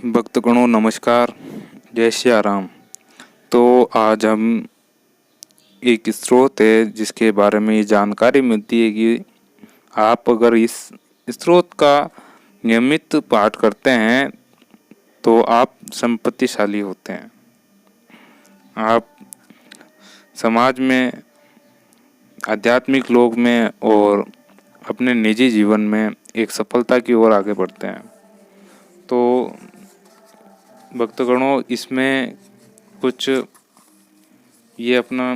भक्तगणों नमस्कार, जय सिया राम। तो आज हम एक स्रोत है जिसके बारे में जानकारी मिलती है कि आप अगर इस स्रोत का नियमित पाठ करते हैं तो आप संपत्तिशाली होते हैं। आप समाज में, आध्यात्मिक लोक में और अपने निजी जीवन में एक सफलता की ओर आगे बढ़ते हैं। तो भक्तगणों, इसमें कुछ ये अपना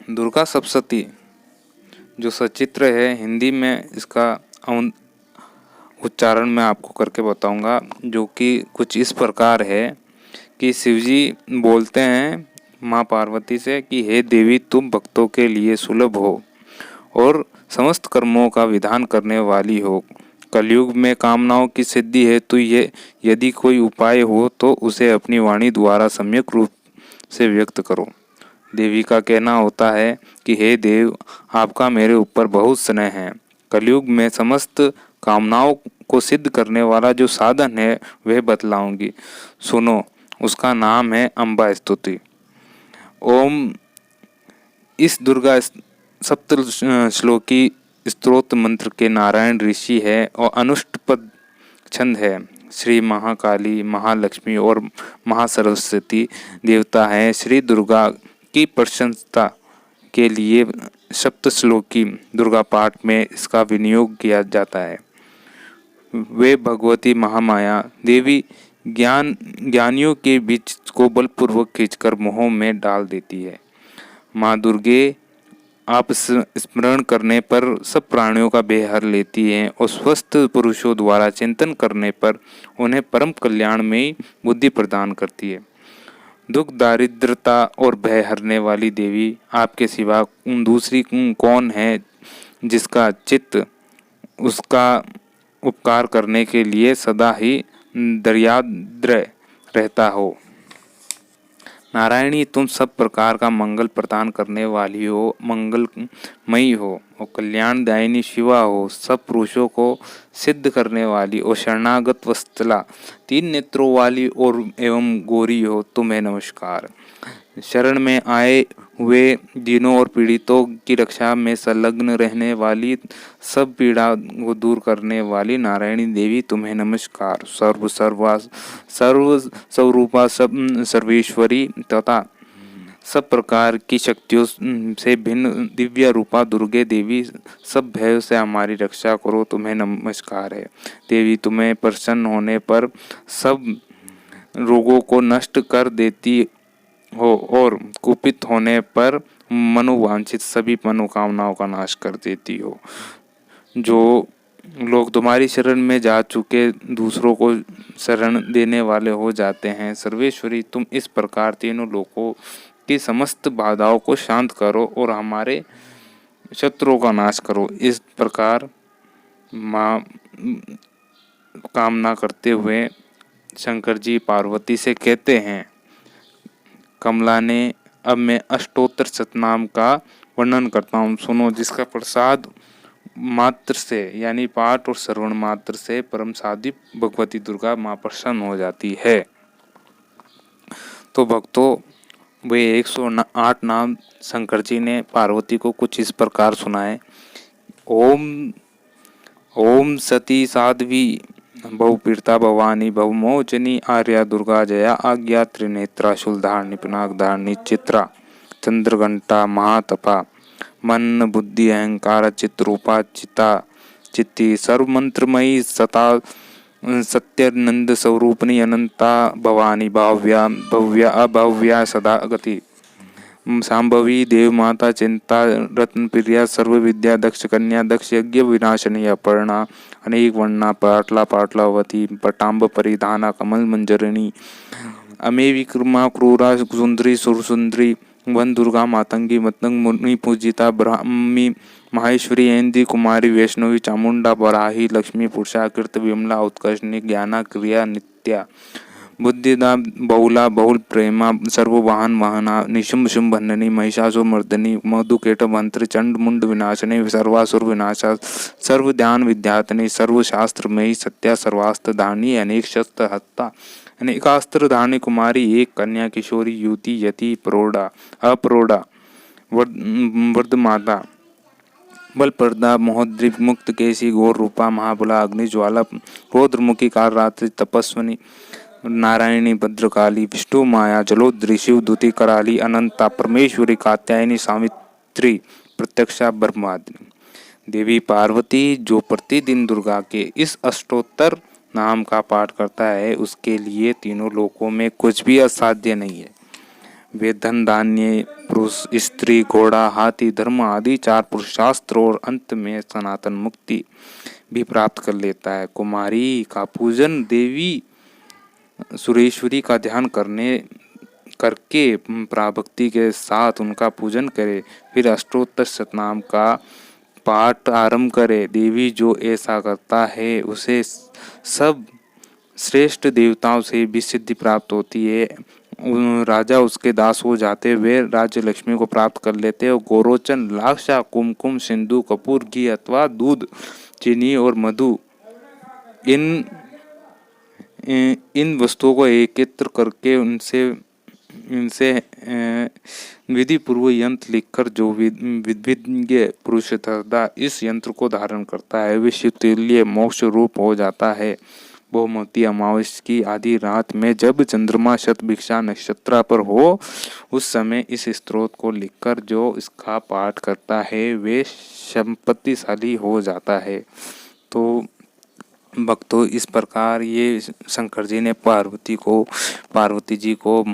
दुर्गा सप्तशती जो सचित्र है, हिंदी में इसका उच्चारण मैं आपको करके बताऊंगा, जो कि कुछ इस प्रकार है कि शिवजी बोलते हैं माँ पार्वती से कि हे देवी, तुम भक्तों के लिए सुलभ हो और समस्त कर्मों का विधान करने वाली हो। कलयुग में कामनाओं की सिद्धि है तो ये यदि कोई उपाय हो तो उसे अपनी वाणी द्वारा सम्यक रूप से व्यक्त करो। देवी का कहना होता है कि हे देव, आपका मेरे ऊपर बहुत स्नेह है। कलयुग में समस्त कामनाओं को सिद्ध करने वाला जो साधन है वह बतलाऊंगी, सुनो। उसका नाम है अम्बा स्तुति। ओम। इस दुर्गा सप्त श्लोकी स्तोत्र मंत्र के नारायण ऋषि है और अनुष्टपद छंद है। श्री महाकाली, महालक्ष्मी और महासरस्वती देवता है। श्री दुर्गा की प्रशंसा के लिए सप्त श्लोकी दुर्गा पाठ में इसका विनियोग किया जाता है। वे भगवती महामाया देवी ज्ञानियों के बीच को बलपूर्वक खींचकर मोह में डाल देती है। माँ दुर्गे आप स्मरण करने पर सब प्राणियों का भय हर लेती हैं और स्वस्थ पुरुषों द्वारा चिंतन करने पर उन्हें परम कल्याण में बुद्धि प्रदान करती है। दुख, दारिद्रता और भय हरने वाली देवी आपके सिवा दूसरी कौन है जिसका चित्त उसका उपकार करने के लिए सदा ही दर्याद्र रहता हो। नारायणी, तुम सब प्रकार का मंगल प्रदान करने वाली हो, मंगलमयी हो और कल्याणदायिनी शिवा हो। सब पुरुषों को सिद्ध करने वाली और शरणागत वत्सला, 3 नेत्रों वाली और एवं गौरी हो, तुम्हें नमस्कार। शरण में आए हुए दीनों और पीड़ितों की रक्षा में संलग्न रहने वाली, सब पीड़ा को दूर करने वाली नारायणी देवी, तुम्हें नमस्कार। सर्व स्वरूपा, सब सर्वेश्वरी तथा सब प्रकार की शक्तियों से भिन्न दिव्य रूपा दुर्गे देवी, सब भय से हमारी रक्षा करो, तुम्हें नमस्कार है। देवी, तुम्हें प्रसन्न होने पर सब रोगों को नष्ट कर देती हो और कुपित होने पर मनोवांछित सभी मनोकामनाओं का नाश कर देती हो। जो लोग तुम्हारी शरण में जा चुके दूसरों को शरण देने वाले हो जाते हैं। सर्वेश्वरी, तुम इस प्रकार तीनों लोगों की समस्त बाधाओं को शांत करो और हमारे शत्रुओं का नाश करो। इस प्रकार माँ कामना करते हुए शंकर जी पार्वती से कहते हैं। कमला ने, अब मैं अष्टोत्तर शतनाम का वर्णन करता हूँ, सुनो। जिसका प्रसाद मात्र से यानी पाठ और श्रवण मात्र से परम साध्वी भगवती दुर्गा माँ प्रसन्न हो जाती है। तो भक्तों, वे 108 नाम शंकर जी ने पार्वती को कुछ इस प्रकार सुनाए। ओम ओम सती साध्वी बहुपीड़िता भवानी बहुमोचनी आर्या दुर्गा जया आज्ञा त्रिनेत्रा शूलधारणी पिनाकधारणी चित्रा चंद्रघंटा महातपा मन बुद्धि अहंकार चित्रूपा चिता चित्ती सर्वमंत्रमयी सता सत्यानंद स्वरूपनी अनंता भवानी भाव्या भव्या अभव्या सदा गति सांभवी देव माता चिंता रत्न प्रिया सर्व विद्या दक्ष कन्या दक्ष यज्ञ विनाशनी अपर्णा अनेक वर्णा पाटला पाटलावती पटाम्ब परिधाना कमल मंजरिणी अमे विक्रमा क्रूरा सुंदरी सुरसुंदरी वन दुर्गा मातंगी मतंग मुनि पूजिता ब्राह्मी माहेश्वरी ऐन्द्री कुमारी वैष्णवी चामुंडा बराही लक्ष्मी पुरुषा कृत विमला उत्कर्षणी ज्ञाना क्रिया नित्या बुद्धिदा बहुला बहुल प्रेमा सर्ववाहन वाहना निशुंभ शुंभ भंडनी महिषासुर मर्दनी मधुकेट मंत्र चंड मुंड विनाशनी सर्वासुर विनाशा सर्व ध्यान विद्यातनी सर्वशास्त्र मयी सत्या सर्वास्त्र धानी अनेक शस्त्र हत्ता अनेकास्त्र धानी कुमारी एक कन्या किशोरी युति यति प्रौढ़ा अप्रौढ़ा वर्धमाता बल पर्दा महोद्रिप मुक्त केसी गौर रूपा महाबला अग्निज्वाला रौद्रमुखी काल रात्रि तपस्वनी नारायणी भद्रकाली विष्णु माया जलोद्री शिव दूती कराली अनंता परमेश्वरी कात्यायनी सावित्री प्रत्यक्षा ब्रह्मादिनी। देवी पार्वती जो प्रतिदिन दुर्गा के इस अष्टोत्तर नाम का पाठ करता है उसके लिए तीनों लोकों में कुछ भी असाध्य नहीं है। वे धन धान्य पुरुष स्त्री घोड़ा हाथी धर्म आदि 4 पुरुषास्त्र और अंत में सनातन मुक्ति भी प्राप्त कर लेता है। कुमारी का पूजन देवी सुरेश्वरी का ध्यान करके पराभक्ति के साथ उनका पूजन करे, फिर अष्टोत्तर शतनाम का पाठ आरंभ करे। देवी जो ऐसा करता है उसे सब श्रेष्ठ देवताओं से भी सिद्धि प्राप्त होती है। राजा उसके दास हो जाते, वे राज्य लक्ष्मी को प्राप्त कर लेते और गोरोचन लाक्षा कुमकुम सिंधु कपूर घी अथवा दूध चीनी और मधु इन वस्तुओं को एकत्र करके इनसे विधि पूर्व यंत्र लिखकर जो विद्विज्ञ पुरुष तथा इस यंत्र को धारण करता है वे शिवतुल्य मोक्ष रूप हो जाता है। बहुमती अमावस की आधी रात में जब चंद्रमा शतभिक्षा नक्षत्र पर हो उस समय इस स्तोत्र को लिखकर जो इसका पाठ करता है वे संपत्तिशाली हो जाता है। तो भक्तों इस प्रकार ये शंकर जी ने पार्वती जी को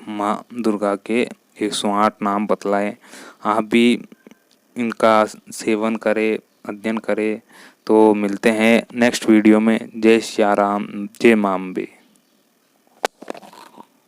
माँ दुर्गा के 108 नाम बतलाए। आप भी इनका सेवन करें, अध्ययन करें। तो मिलते हैं नेक्स्ट वीडियो में। जय श्री राम, जय मां अम्बे।